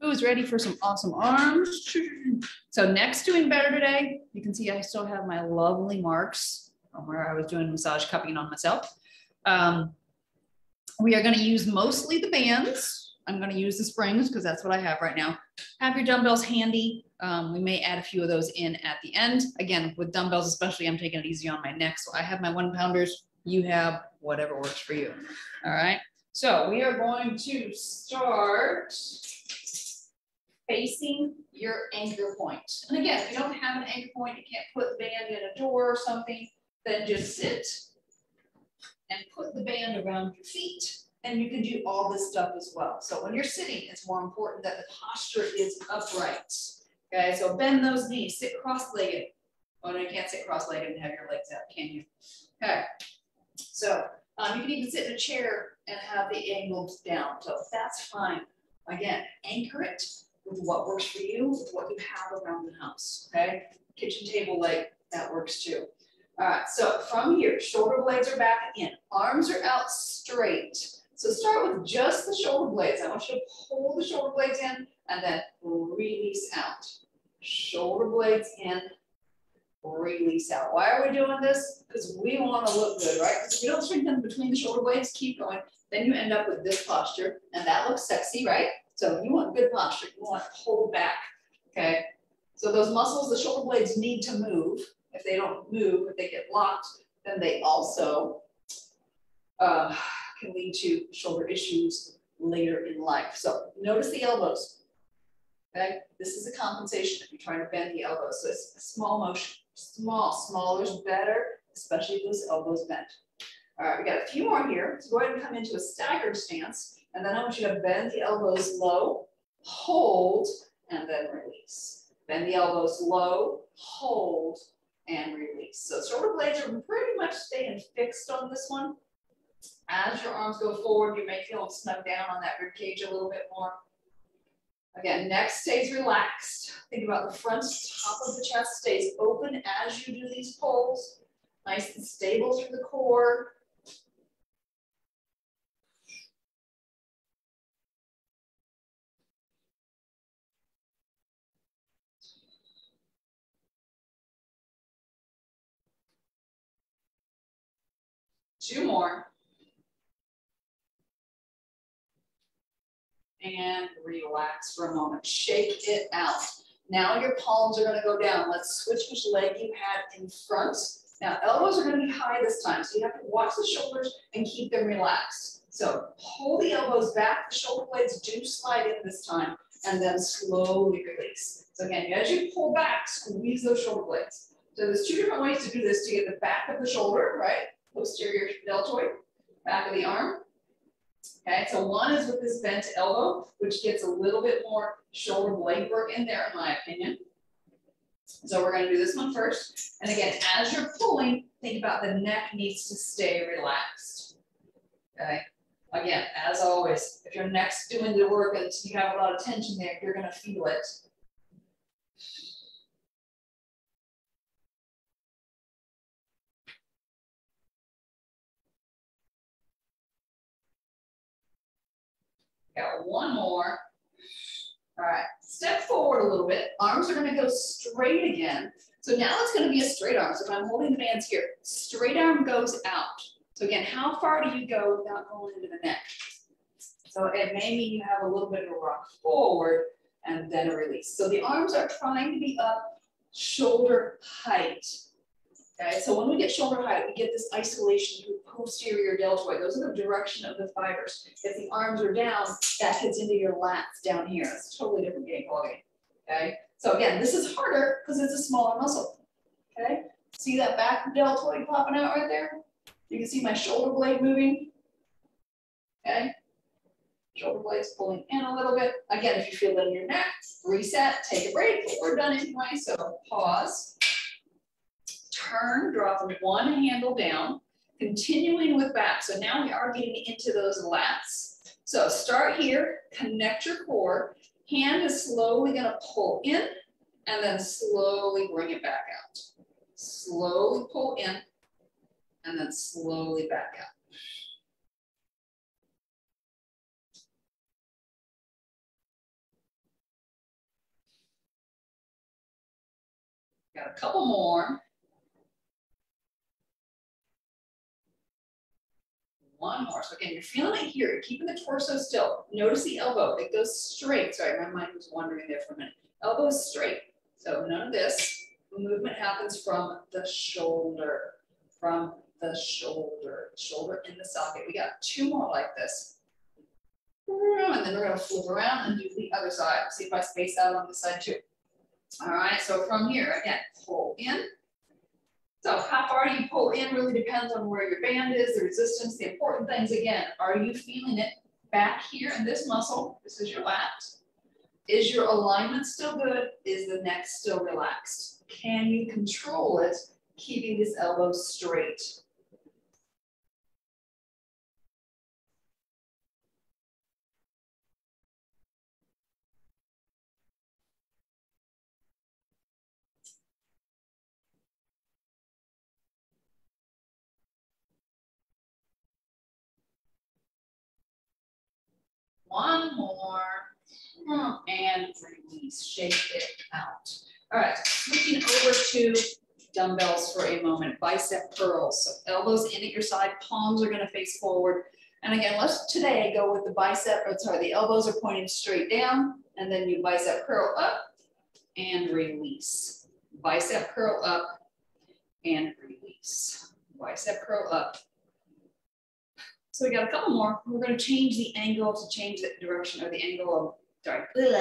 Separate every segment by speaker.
Speaker 1: Who's ready for some awesome arms? So next doing better today, you can see I still have my lovely marks from where I was doing massage cupping on myself. We are going to use mostly the bands. I'm going to use the springs because that's what I have right now. Have your dumbbells handy. We may add a few of those in at the end. Again, with dumbbells especially, I'm taking it easy on my neck. So I have my 1-pounders. You have whatever works for you. All right. So we are going to start facing your anchor point. And again, if you don't have an anchor point, you can't put the band in a door or something, then just sit and put the band around your feet. And you can do all this stuff as well. So when you're sitting, it's more important that the posture is upright. Okay, so bend those knees, sit cross-legged. Oh no, you can't sit cross-legged and have your legs out, can you? Okay, so you can even sit in a chair and have the angles down. So that's fine. Again, anchor it with what works for you, with what you have around the house, okay? Kitchen table leg, that works too. All right, so from here, shoulder blades are back in, arms are out straight. So start with just the shoulder blades. I want you to pull the shoulder blades in and then release out. Shoulder blades in, release out. Why are we doing this? Because we want to look good, right? Because if you don't strengthen between the shoulder blades, keep going, then you end up with this posture, and that looks sexy, right? So you want good posture. You want to hold back, okay? So those muscles, the shoulder blades need to move. If they don't move, if they get locked, then they also can lead to shoulder issues later in life. So notice the elbows, okay? This is a compensation if you're trying to bend the elbows. So it's a small motion, smaller is better, especially if those elbows bend. All right, we got a few more here. So go ahead and come into a staggered stance. And then I want you to bend the elbows low, hold, and then release. Bend the elbows low, hold, and release. So shoulder blades are pretty much staying fixed on this one. As your arms go forward, you may feel them snug down on that rib cage a little bit more. Again, neck stays relaxed. Think about the front top of the chest stays open as you do these pulls. Nice and stable through the core. Two more. And relax for a moment. Shake it out. Now your palms are going to go down. Let's switch which leg you had in front. Now elbows are going to be high this time, so you have to watch the shoulders and keep them relaxed. So pull the elbows back. The shoulder blades do slide in this time, and then slowly release. So again, as you pull back, squeeze those shoulder blades. So there's two different ways to do this to get the back of the shoulder, right? Posterior deltoid, back of the arm. Okay, so one is with this bent elbow, which gets a little bit more shoulder blade work in there, in my opinion. So we're going to do this one first. And again, as you're pulling, think about the neck needs to stay relaxed. Okay, again, as always, if your neck's doing the work and you have a lot of tension there, you're going to feel it. Got one more. All right, step forward a little bit. Arms are going to go straight again. So now it's going to be a straight arm. So if I'm holding the bands here, straight arm goes out. So again, how far do you go without going into the neck? So it may mean you have a little bit of a rock forward and then a release. So the arms are trying to be up shoulder height. Okay, so when we get shoulder height, we get this isolation through posterior deltoid. Those are the direction of the fibers. If the arms are down, that gets into your lats down here. It's a totally different game ballgame. Okay, so again, this is harder because it's a smaller muscle. Okay, see that back deltoid popping out right there? You can see my shoulder blade moving. Okay, shoulder blades pulling in a little bit. Again, if you feel it in your neck, reset, take a break. But we're done anyway, so pause. Turn, drop one handle down, continuing with back. So now we are getting into those lats. So start here, connect your core. Hand is slowly going to pull in and then slowly bring it back out. Slowly pull in and then slowly back out. Got a couple more. One more. So again, you're feeling it here. You're keeping the torso still. Notice the elbow. It goes straight. Sorry, my mind was wandering there for a minute. Elbow is straight. So none of this. The movement happens from the shoulder. From the shoulder. Shoulder in the socket. We got two more like this. And then we're going to flip around and do the other side. See if I space out on this side too. All right. So from here, again, pull in. So how far do you pull in really depends on where your band is, the resistance. The important things, again, are you feeling it back here in this muscle? This is your lats. Is your alignment still good? Is the neck still relaxed? Can you control it, keeping this elbow straight? One more, and release, shake it out. All right, switching over to dumbbells for a moment, bicep curls. So elbows in at your side, palms are gonna face forward. And again, let's today go with the the elbows are pointing straight down, and then you bicep curl up and release. Bicep curl up and release. Bicep curl up. So we got a couple more. We're going to change the angle to change the direction, or the angle of, sorry. We're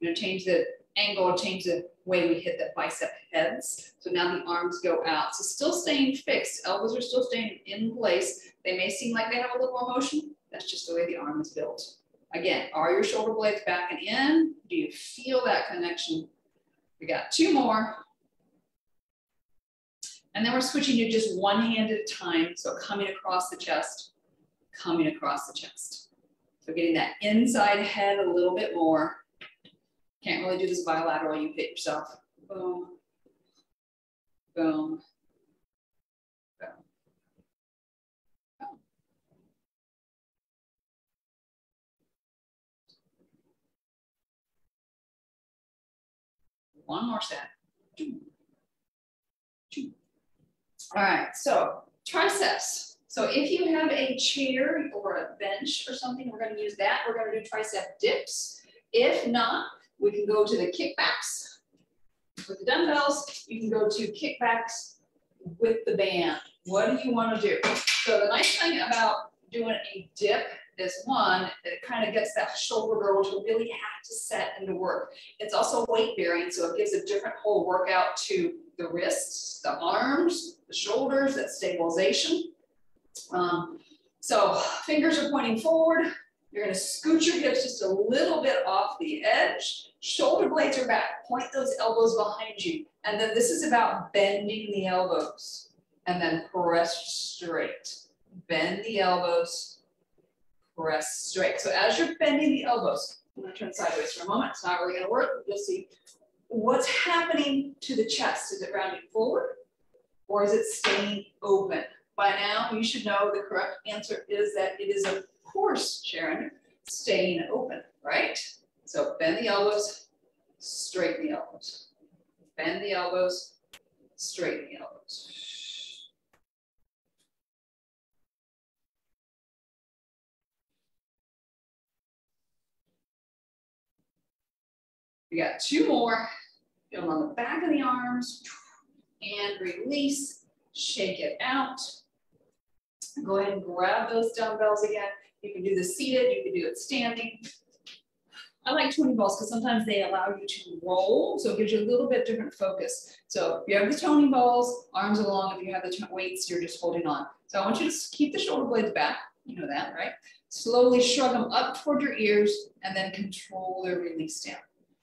Speaker 1: going to change the angle, change the way we hit the bicep heads. So now the arms go out. So still staying fixed. Elbows are still staying in place. They may seem like they have a little more motion. That's just the way the arm is built. Again, are your shoulder blades back and in? Do you feel that connection? We got two more. And then we're switching to just one hand at a time. So coming across the chest, coming across the chest. So getting that inside head a little bit more. Can't really do this bilateral, you hit yourself. Boom, boom, boom. Boom. One more set. All right, so triceps. So if you have a chair or a bench or something, we're going to use that. We're going to do tricep dips. If not, we can go to the kickbacks with the dumbbells. You can go to kickbacks with the band. What do you want to do? So the nice thing about doing a dip is, one, it kind of gets that shoulder girdle to really have to set into work. It's also weight bearing, so it gives a different whole workout to the wrists, the arms, the shoulders, that stabilization. So fingers are pointing forward. You're going to scoot your hips just a little bit off the edge. Shoulder blades are back. Point those elbows behind you. And then this is about bending the elbows. And then press straight. Bend the elbows. Press straight. So as you're bending the elbows, I'm going to turn sideways for a moment. It's not really going to work. You'll see what's happening to the chest. Is it rounding forward or is it staying open? By now, you should know the correct answer is that it is, of course, Sharon, staying open, right? So bend the elbows, straighten the elbows. Bend the elbows, straighten the elbows. We got two more. Feel them on the back of the arms and release, shake it out. Go ahead and grab those dumbbells again. You can do this seated, you can do it standing. I like toning balls because sometimes they allow you to roll, so it gives you a little bit different focus. So if you have the toning balls, arms along. If you have the weights, you're just holding on. So I want you to keep the shoulder blades back. You know that, right? Slowly shrug them up toward your ears and then control their release down.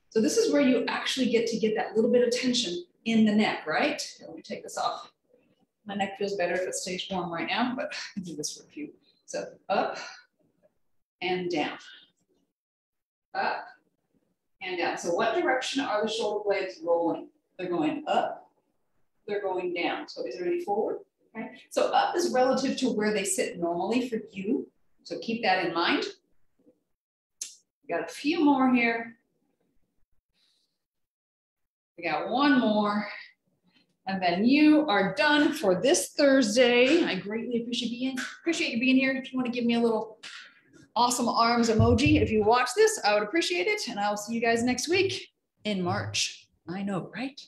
Speaker 1: So this is where you actually get to get that little bit of tension in the neck, right? Let me take this off. My neck feels better if it stays warm right now, but I can do this for a few. So up and down. Up and down. So what direction are the shoulder blades rolling? They're going up, they're going down. So is there any forward? Okay. So up is relative to where they sit normally for you. So keep that in mind. We got a few more here. We got one more. And then you are done for this Thursday. I greatly appreciate you being here. If you want to give me a little awesome arms emoji, if you watch this, I would appreciate it. And I will see you guys next week in March. I know, right?